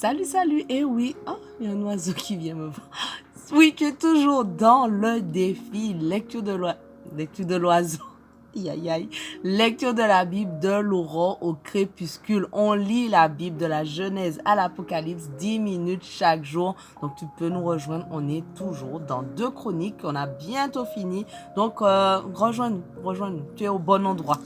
Salut, salut, et oui, oh, il y a un oiseau qui vient me voir. Oui, qui est toujours dans le défi, lecture de l'oiseau. Aïe, aïe, aïe. Lecture de la Bible de l'aurore au crépuscule. On lit la Bible de la Genèse à l'Apocalypse 10 minutes chaque jour. Donc tu peux nous rejoindre. On est toujours dans 2 Chroniques. On a bientôt fini. Donc rejoins-nous, rejoins-nous. Tu es au bon endroit.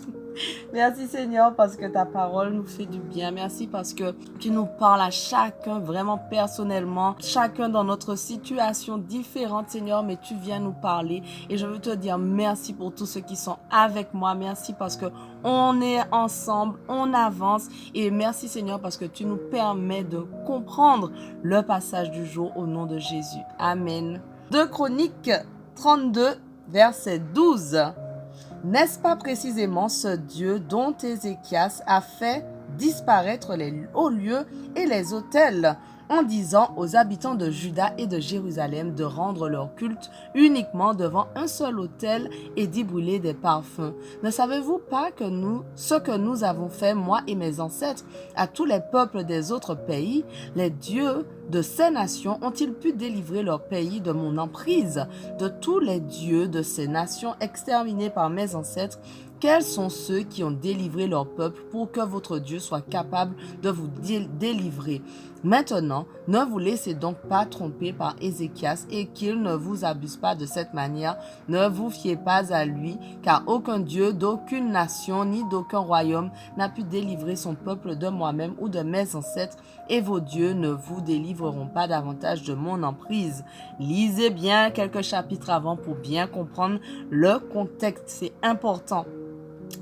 Merci Seigneur parce que ta parole nous fait du bien. Merci parce que tu nous parles à chacun vraiment personnellement, chacun dans notre situation différente Seigneur, mais tu viens nous parler et je veux te dire merci pour tous ceux qui sont avec moi. Merci parce que on est ensemble, on avance et merci Seigneur parce que tu nous permets de comprendre le passage du jour au nom de Jésus. Amen. 2 Chroniques 32, verset 12. N'est-ce pas précisément ce Dieu dont Ézéchias a fait disparaître les hauts lieux et les autels en disant aux habitants de Juda et de Jérusalem de rendre leur culte uniquement devant un seul autel et d'y brûler des parfums. Ne savez-vous pas que ce que nous avons fait, moi et mes ancêtres, à tous les peuples des autres pays, les dieux de ces nations ont-ils pu délivrer leur pays de mon emprise? De tous les dieux de ces nations exterminés par mes ancêtres, quels sont ceux qui ont délivré leur peuple pour que votre Dieu soit capable de vous délivrer? Maintenant, ne vous laissez donc pas tromper par Ézéchias et qu'il ne vous abuse pas de cette manière. Ne vous fiez pas à lui, car aucun Dieu d'aucune nation ni d'aucun royaume n'a pu délivrer son peuple de moi-même ou de mes ancêtres, et vos dieux ne vous délivreront pas davantage de mon emprise. Lisez bien quelques chapitres avant pour bien comprendre le contexte, c'est important.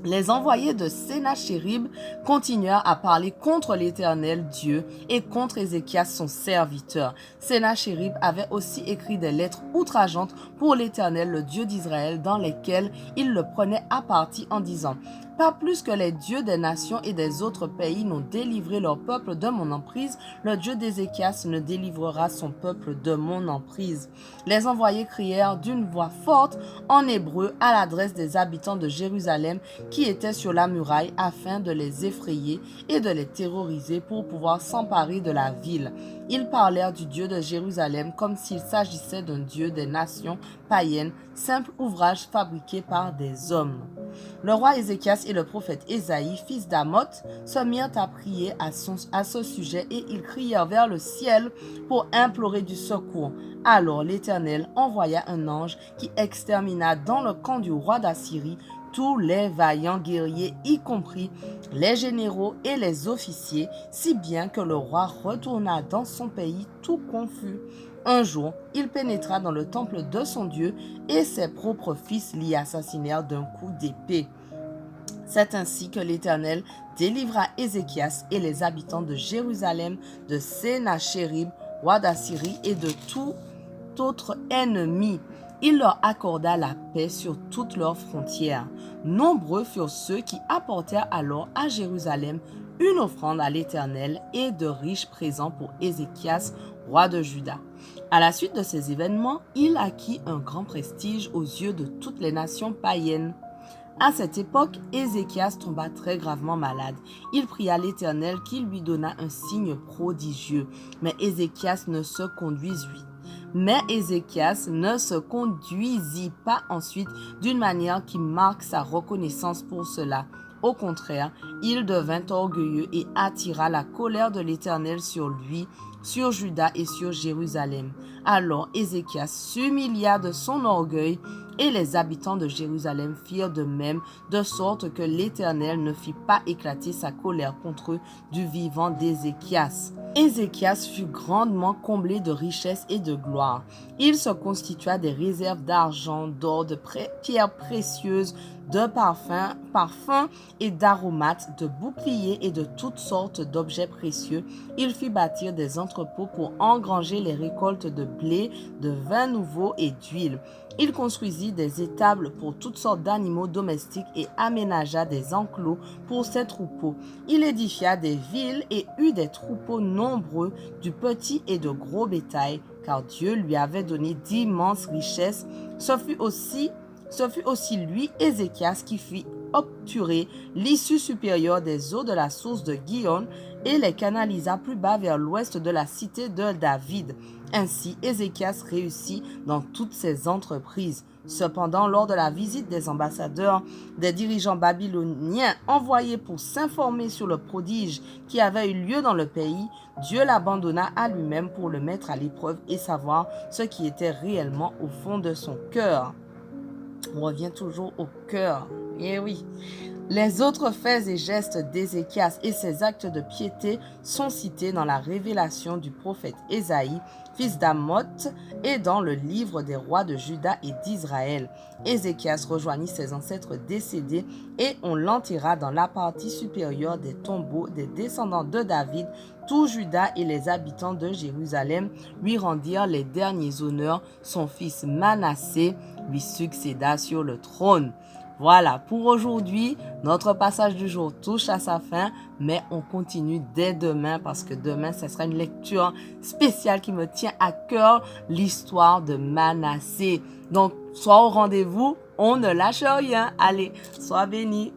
Les envoyés de Sennachérib continuèrent à parler contre l'Éternel Dieu et contre Ézéchias son serviteur. Sennachérib avait aussi écrit des lettres outrageantes pour l'Éternel, le Dieu d'Israël, dans lesquelles il le prenait à partie en disant « Pas plus que les dieux des nations et des autres pays n'ont délivré leur peuple de mon emprise, le Dieu d'Ézéchias ne délivrera son peuple de mon emprise. » Les envoyés crièrent d'une voix forte en hébreu à l'adresse des habitants de Jérusalem qui étaient sur la muraille afin de les effrayer et de les terroriser pour pouvoir s'emparer de la ville. Ils parlèrent du Dieu de Jérusalem comme s'il s'agissait d'un Dieu des nations païennes, simple ouvrage fabriqué par des hommes. Le roi Ézéchias et le prophète Ésaïe, fils d'Amoth, se mirent à prier à ce sujet et ils crièrent vers le ciel pour implorer du secours. Alors l'Éternel envoya un ange qui extermina dans le camp du roi d'Assyrie tous les vaillants guerriers, y compris les généraux et les officiers, si bien que le roi retourna dans son pays tout confus. Un jour, il pénétra dans le temple de son Dieu et ses propres fils l'y assassinèrent d'un coup d'épée. C'est ainsi que l'Éternel délivra Ézéchias et les habitants de Jérusalem de Sennachérib, roi d'Assyrie, et de tout autre ennemi. Il leur accorda la paix sur toutes leurs frontières. Nombreux furent ceux qui apportèrent alors à Jérusalem une offrande à l'Éternel et de riches présents pour Ézéchias, roi de Juda. À la suite de ces événements, il acquit un grand prestige aux yeux de toutes les nations païennes. À cette époque, Ézéchias tomba très gravement malade. Il pria l'Éternel qui lui donna un signe prodigieux, mais Ézéchias ne se conduisit pas ensuite d'une manière qui marque sa reconnaissance pour cela. Au contraire, il devint orgueilleux et attira la colère de l'Éternel sur lui, sur Juda et sur Jérusalem. Alors Ézéchias s'humilia de son orgueil et les habitants de Jérusalem firent de même, de sorte que l'Éternel ne fit pas éclater sa colère contre eux du vivant d'Ézéchias. Ézéchias fut grandement comblé de richesses et de gloire. Il se constitua des réserves d'argent, d'or, de pierres précieuses, de parfums et d'aromates, de boucliers et de toutes sortes d'objets précieux. Il fit bâtir des entrepôts pour engranger les récoltes de blé, de vin nouveau et d'huile. Il construisit des étables pour toutes sortes d'animaux domestiques et aménagea des enclos pour ses troupeaux. Il édifia des villes et eut des troupeaux nombreux, du petit et de gros bétail, car Dieu lui avait donné d'immenses richesses. Ce fut aussi lui, Ézéchias, qui fit obturer l'issue supérieure des eaux de la source de Gihon et les canalisa plus bas vers l'ouest de la cité de David. Ainsi, Ézéchias réussit dans toutes ses entreprises. Cependant, lors de la visite des ambassadeurs, des dirigeants babyloniens envoyés pour s'informer sur le prodige qui avait eu lieu dans le pays, Dieu l'abandonna à lui-même pour le mettre à l'épreuve et savoir ce qui était réellement au fond de son cœur. On revient toujours au cœur. Eh oui. Les autres faits et gestes d'Ézéchias et ses actes de piété sont cités dans la révélation du prophète Ésaïe, fils d'Amoth, et dans le livre des rois de Juda et d'Israël. Ézéchias rejoignit ses ancêtres décédés et on l'enterra dans la partie supérieure des tombeaux des descendants de David. Tout Juda et les habitants de Jérusalem lui rendirent les derniers honneurs. Son fils Manassé lui succéda sur le trône. Voilà, pour aujourd'hui, notre passage du jour touche à sa fin, mais on continue dès demain parce que demain, ce sera une lecture spéciale qui me tient à cœur, l'histoire de Manassé. Donc, sois au rendez-vous, on ne lâche rien. Allez, sois bénis.